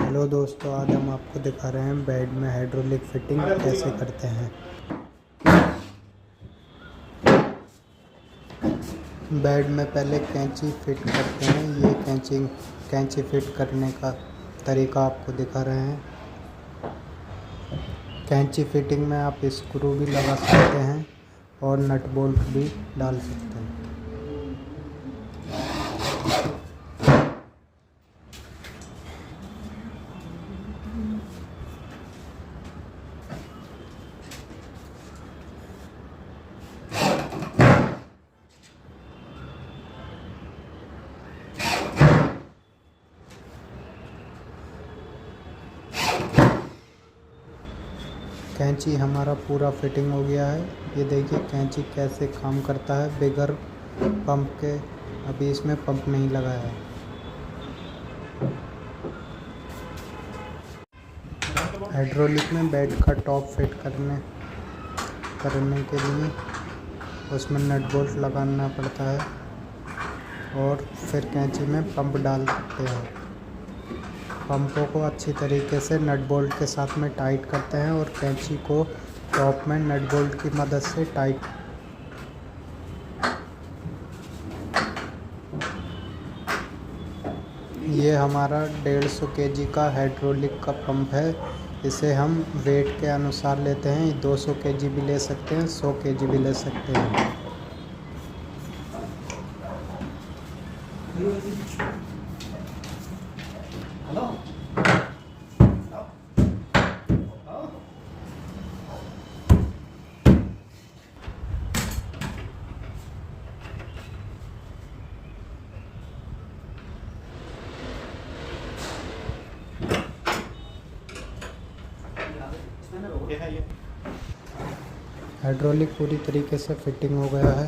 Hello दोस्तों, आज हम आपको दिखा रहे हैं बेड में हाइड्रोलिक फिटिंग कैसे करते हैं। बेड में पहले कैंची फिट करते हैं। ये कैंची फिट करने का तरीका आपको दिखा रहे हैं। कैंची फिटिंग में आप स्क्रू भी लगा सकते हैं और नट बोल्ट भी डाल सकते हैं। कैंची हमारा पूरा फिटिंग हो गया है। ये देखिए कैंची कैसे काम करता है बगैर पंप के। अभी इसमें पंप नहीं लगाया है। हाइड्रोलिक में बेड का टॉप फिट करने के लिए उसमें नट बोल्ट लगाना पड़ता है और फिर कैंची में पंप डालते हैं। पंपों को अच्छी तरीके से नट बोल्ट के साथ में टाइट करते हैं और कैंची को टॉप में नट बोल्ट की मदद से टाइट। ये हमारा 150 केजी का हाइड्रोलिक का पंप है। इसे हम वेट के अनुसार लेते हैं। 200 केजी भी ले सकते हैं, 100 केजी भी ले सकते हैं। हाइड्रोलिक पूरी तरीके से फिटिंग हो गया है।